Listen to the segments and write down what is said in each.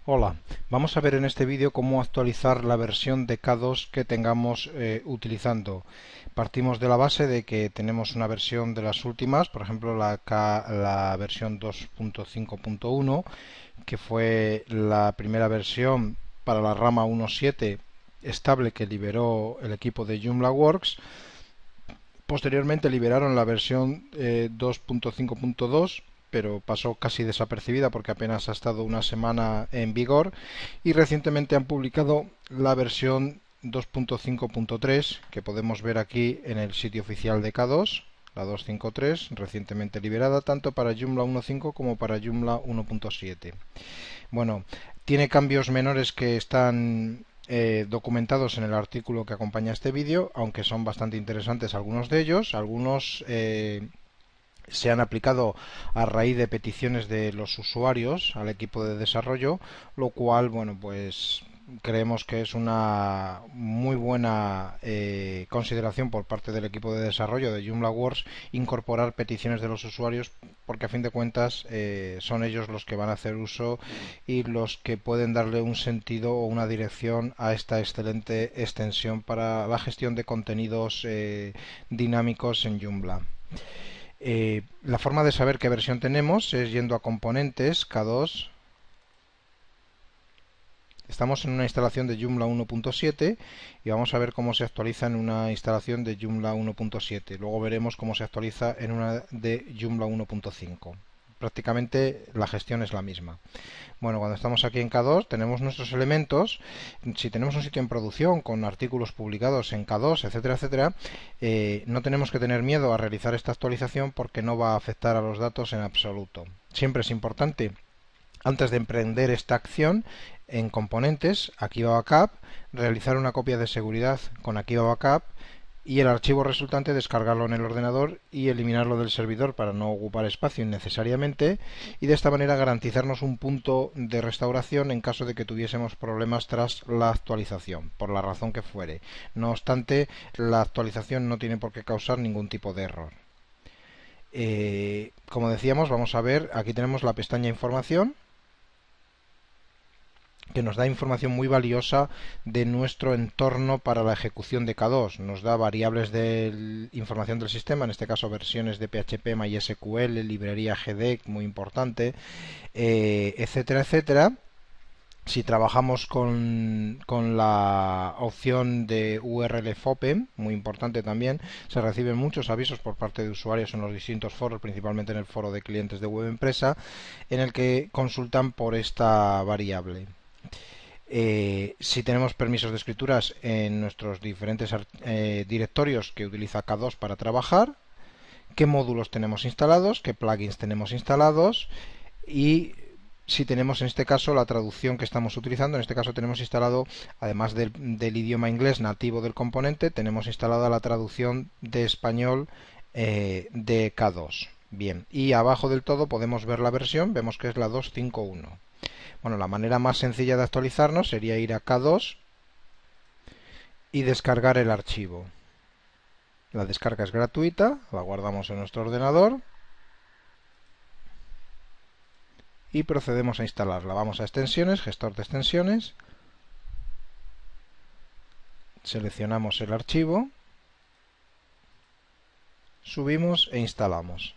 Hola, vamos a ver en este vídeo cómo actualizar la versión de K2 que tengamos utilizando. Partimos de la base de que tenemos una versión de las últimas, por ejemplo la versión 2.5.1, que fue la primera versión para la rama 1.7 estable que liberó el equipo de Joomla Works. Posteriormente liberaron la versión 2.5.2, pero pasó casi desapercibida porque apenas ha estado una semana en vigor, y recientemente han publicado la versión 2.5.3 que podemos ver aquí en el sitio oficial de K2, la 2.5.3, recientemente liberada tanto para Joomla 1.5 como para Joomla 1.7. Bueno, tiene cambios menores que están documentados en el artículo que acompaña este vídeo, aunque son bastante interesantes algunos de ellos. Algunos se han aplicado a raíz de peticiones de los usuarios al equipo de desarrollo, lo cual, bueno, pues creemos que es una muy buena consideración por parte del equipo de desarrollo de Joomla Works incorporar peticiones de los usuarios, porque a fin de cuentas son ellos los que van a hacer uso y los que pueden darle un sentido o una dirección a esta excelente extensión para la gestión de contenidos dinámicos en Joomla. La forma de saber qué versión tenemos es yendo a componentes, K2. Estamos en una instalación de Joomla 1.7 y vamos a ver cómo se actualiza en una instalación de Joomla 1.7. Luego veremos cómo se actualiza en una de Joomla 1.5. Prácticamente la gestión es la misma. Bueno, cuando estamos aquí en K2 tenemos nuestros elementos. Si tenemos un sitio en producción con artículos publicados en K2, etcétera, etcétera, no tenemos que tener miedo a realizar esta actualización porque no va a afectar a los datos en absoluto. Siempre es importante, antes de emprender esta acción, en componentes, Akiva Backup, realizar una copia de seguridad con Akiva Backup y el archivo resultante descargarlo en el ordenador y eliminarlo del servidor para no ocupar espacio innecesariamente, y de esta manera garantizarnos un punto de restauración en caso de que tuviésemos problemas tras la actualización, por la razón que fuere. No obstante, la actualización no tiene por qué causar ningún tipo de error. Como decíamos, vamos a ver, aquí tenemos la pestaña información, que nos da información muy valiosa de nuestro entorno para la ejecución de K2. Nos da variables de información del sistema, en este caso versiones de PHP, MySQL, librería GDEC, muy importante, etcétera, etcétera. Si trabajamos con la opción de URL FOPE, muy importante también, se reciben muchos avisos por parte de usuarios en los distintos foros, principalmente en el foro de clientes de web empresa, en el que consultan por esta variable. Si tenemos permisos de escrituras en nuestros diferentes directorios que utiliza K2 para trabajar, qué módulos tenemos instalados, qué plugins tenemos instalados y si tenemos en este caso la traducción que estamos utilizando. En este caso tenemos instalado, además del idioma inglés nativo del componente, tenemos instalada la traducción de español de K2. Bien, y abajo del todo podemos ver la versión, vemos que es la 2.5.1. Bueno, la manera más sencilla de actualizarnos sería ir a K2 y descargar el archivo. La descarga es gratuita, la guardamos en nuestro ordenador y procedemos a instalarla. Vamos a extensiones, gestor de extensiones, seleccionamos el archivo, subimos e instalamos.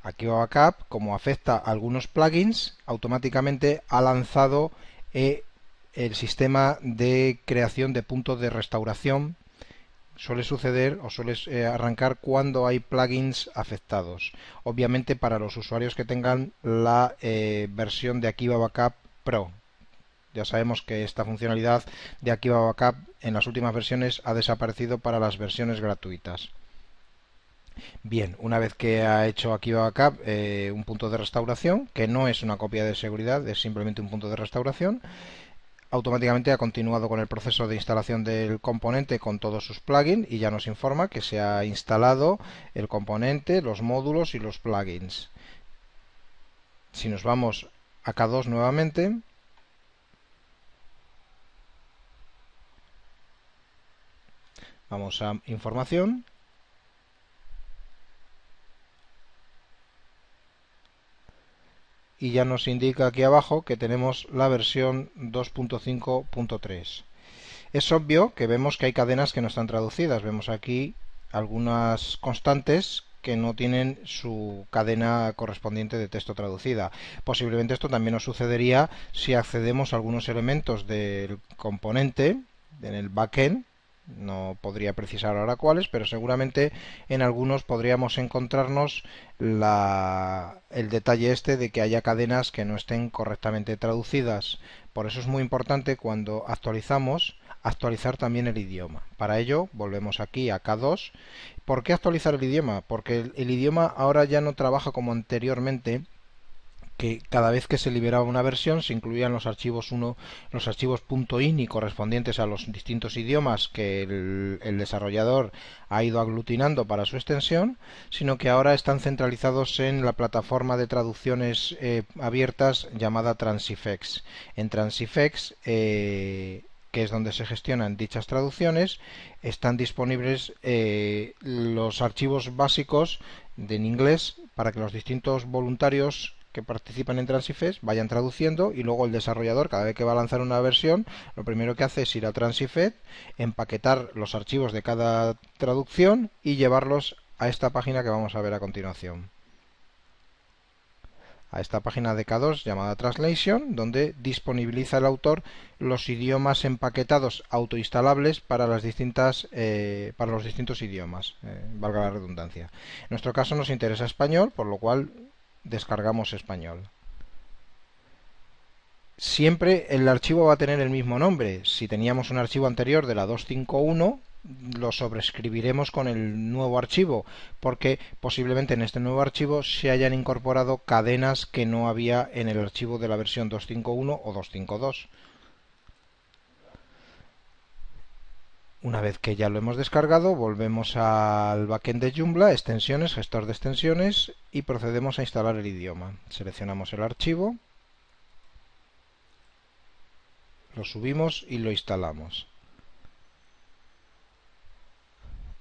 Akiva Backup, como afecta a algunos plugins, automáticamente ha lanzado el sistema de creación de puntos de restauración. Suele suceder o suele arrancar cuando hay plugins afectados. Obviamente para los usuarios que tengan la versión de Akiva Backup Pro. Ya sabemos que esta funcionalidad de Akiva Backup en las últimas versiones ha desaparecido para las versiones gratuitas. Bien, una vez que ha hecho Akiva Backup un punto de restauración, que no es una copia de seguridad, es simplemente un punto de restauración, automáticamente ha continuado con el proceso de instalación del componente con todos sus plugins y ya nos informa que se ha instalado el componente, los módulos y los plugins. Si nos vamos a K2 nuevamente, Vamos a información. Y ya nos indica aquí abajo que tenemos la versión 2.5.3. Es obvio que vemos que hay cadenas que no están traducidas. Vemos aquí algunas constantes que no tienen su cadena correspondiente de texto traducida. Posiblemente esto también nos sucedería si accedemos a algunos elementos del componente en el backend. No podría precisar ahora cuáles, pero seguramente en algunos podríamos encontrarnos el detalle este de que haya cadenas que no estén correctamente traducidas. Por eso es muy importante cuando actualizamos, actualizar también el idioma. Para ello volvemos aquí a K2. ¿Por qué actualizar el idioma? Porque el idioma ahora ya no trabaja como anteriormente, que cada vez que se liberaba una versión se incluían los archivos los archivos .ini correspondientes a los distintos idiomas que el desarrollador ha ido aglutinando para su extensión, sino que ahora están centralizados en la plataforma de traducciones abiertas llamada Transifex. En Transifex que es donde se gestionan dichas traducciones, están disponibles los archivos básicos en inglés para que los distintos voluntarios que participan en Transifex vayan traduciendo, y luego el desarrollador, cada vez que va a lanzar una versión, lo primero que hace es ir a Transifex, empaquetar los archivos de cada traducción y llevarlos a esta página que vamos a ver a continuación. A esta página de K2 llamada Translation, donde disponibiliza el autor los idiomas empaquetados autoinstalables para los distintos idiomas, valga la redundancia. En nuestro caso nos interesa español, por lo cual descargamos español. Siempre el archivo va a tener el mismo nombre. Si teníamos un archivo anterior de la 251, lo sobrescribiremos con el nuevo archivo, porque posiblemente en este nuevo archivo se hayan incorporado cadenas que no había en el archivo de la versión 251 o 252. Una vez que ya lo hemos descargado, volvemos al backend de Joomla, extensiones, gestor de extensiones, y procedemos a instalar el idioma. Seleccionamos el archivo, lo subimos y lo instalamos.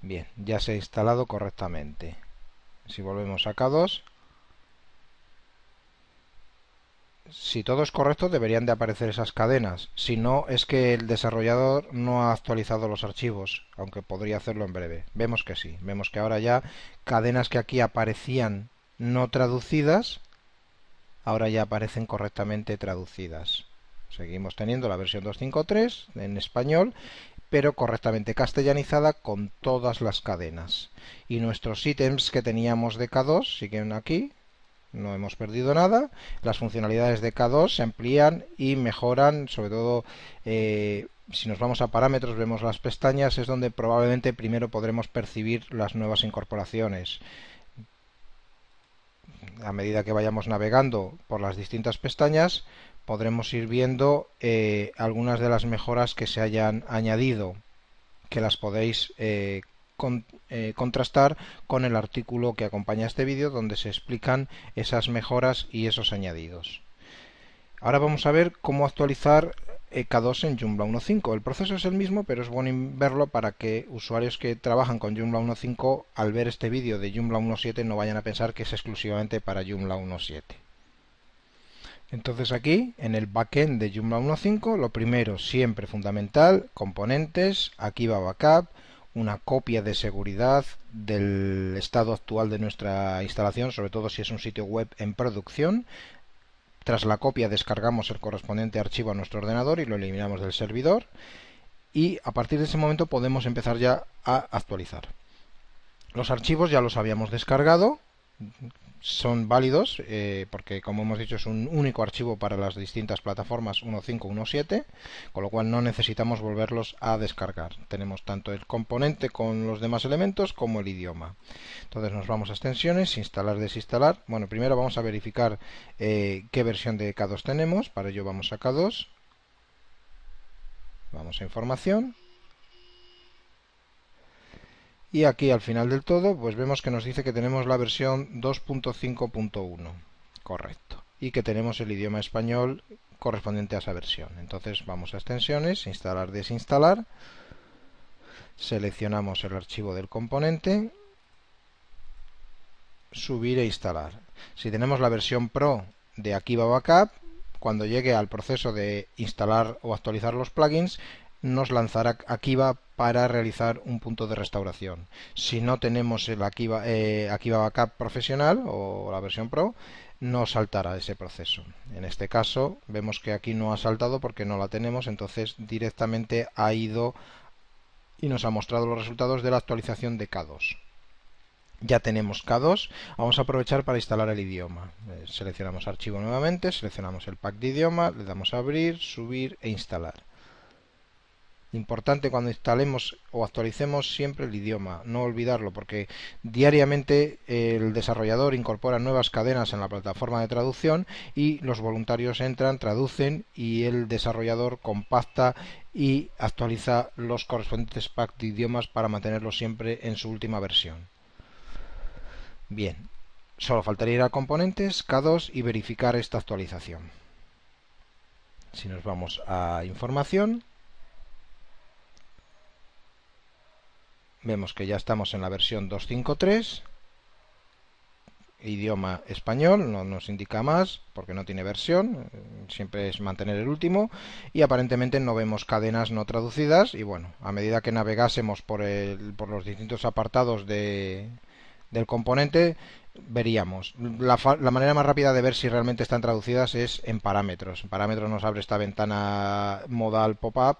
Bien, ya se ha instalado correctamente. Si volvemos a K2, si todo es correcto deberían de aparecer esas cadenas. Si no, es que el desarrollador no ha actualizado los archivos, aunque podría hacerlo en breve. Vemos que sí, vemos que ahora ya cadenas que aquí aparecían no traducidas, ahora ya aparecen correctamente traducidas. Seguimos teniendo la versión 253 en español, pero correctamente castellanizada con todas las cadenas. Y nuestros ítems que teníamos de K2 siguen aquí, no hemos perdido nada. Las funcionalidades de K2 se amplían y mejoran, sobre todo si nos vamos a parámetros, vemos las pestañas, es donde probablemente primero podremos percibir las nuevas incorporaciones. A medida que vayamos navegando por las distintas pestañas, podremos ir viendo algunas de las mejoras que se hayan añadido, que las podéis contrastar con el artículo que acompaña este vídeo, donde se explican esas mejoras y esos añadidos. Ahora vamos a ver cómo actualizar K2 en Joomla 1.5. El proceso es el mismo, pero es bueno verlo para que usuarios que trabajan con Joomla 1.5 al ver este vídeo de Joomla 1.7 no vayan a pensar que es exclusivamente para Joomla 1.7. Entonces aquí, en el backend de Joomla 1.5, lo primero, siempre fundamental, componentes, aquí va backup, una copia de seguridad del estado actual de nuestra instalación, sobre todo si es un sitio web en producción. Tras la copia descargamos el correspondiente archivo a nuestro ordenador y lo eliminamos del servidor, y a partir de ese momento podemos empezar ya a actualizar. Los archivos ya los habíamos descargado, son válidos porque, como hemos dicho, es un único archivo para las distintas plataformas 1.5, 1.7, con lo cual no necesitamos volverlos a descargar. Tenemos tanto el componente con los demás elementos como el idioma. Entonces nos vamos a extensiones, instalar, desinstalar. Bueno, primero vamos a verificar qué versión de K2 tenemos. Para ello vamos a K2, vamos a información. Y aquí al final del todo pues vemos que nos dice que tenemos la versión 2.5.1, correcto, y que tenemos el idioma español correspondiente a esa versión. Entonces vamos a extensiones, instalar, desinstalar, seleccionamos el archivo del componente, subir e instalar. Si tenemos la versión Pro de Akiva Backup, cuando llegue al proceso de instalar o actualizar los plugins, nos lanzará Akiva para realizar un punto de restauración. Si no tenemos el Akiva Backup profesional o la versión Pro, no saltará ese proceso. En este caso vemos que aquí no ha saltado porque no la tenemos, entonces directamente ha ido y nos ha mostrado los resultados de la actualización de K2. Ya tenemos K2, vamos a aprovechar para instalar el idioma. Seleccionamos archivo nuevamente, seleccionamos el pack de idioma, le damos a abrir, subir e instalar. Importante cuando instalemos o actualicemos siempre el idioma, no olvidarlo, porque diariamente el desarrollador incorpora nuevas cadenas en la plataforma de traducción y los voluntarios entran, traducen y el desarrollador compacta y actualiza los correspondientes packs de idiomas para mantenerlos siempre en su última versión. Bien, solo faltaría ir a componentes, K2 y verificar esta actualización. Si nos vamos a información, vemos que ya estamos en la versión 2.5.3, idioma español, no nos indica más porque no tiene versión, siempre es mantener el último, y aparentemente no vemos cadenas no traducidas. Y bueno, a medida que navegásemos por los distintos apartados del componente, veríamos. La manera más rápida de ver si realmente están traducidas es en parámetros. En parámetros nos abre esta ventana modal pop-up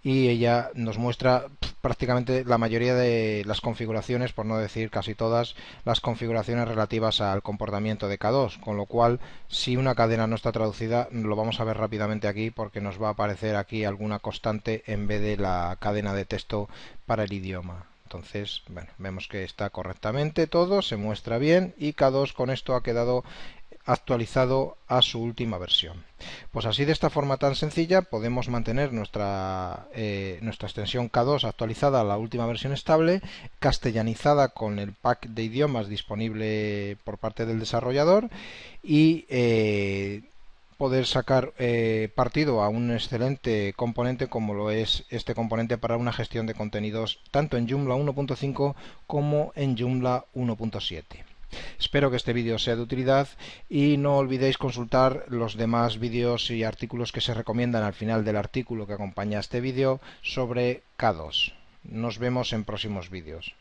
y ella nos muestra prácticamente la mayoría de las configuraciones, por no decir casi todas, las configuraciones relativas al comportamiento de K2, con lo cual si una cadena no está traducida lo vamos a ver rápidamente aquí porque nos va a aparecer aquí alguna constante en vez de la cadena de texto para el idioma. Entonces, bueno, vemos que está correctamente todo, se muestra bien y K2 con esto ha quedado actualizado a su última versión. Pues así, de esta forma tan sencilla, podemos mantener nuestra extensión K2 actualizada a la última versión estable, castellanizada con el pack de idiomas disponible por parte del desarrollador y poder sacar partido a un excelente componente como lo es este componente para una gestión de contenidos tanto en Joomla 1.5 como en Joomla 1.7. Espero que este vídeo sea de utilidad y no olvidéis consultar los demás vídeos y artículos que se recomiendan al final del artículo que acompaña a este vídeo sobre K2. Nos vemos en próximos vídeos.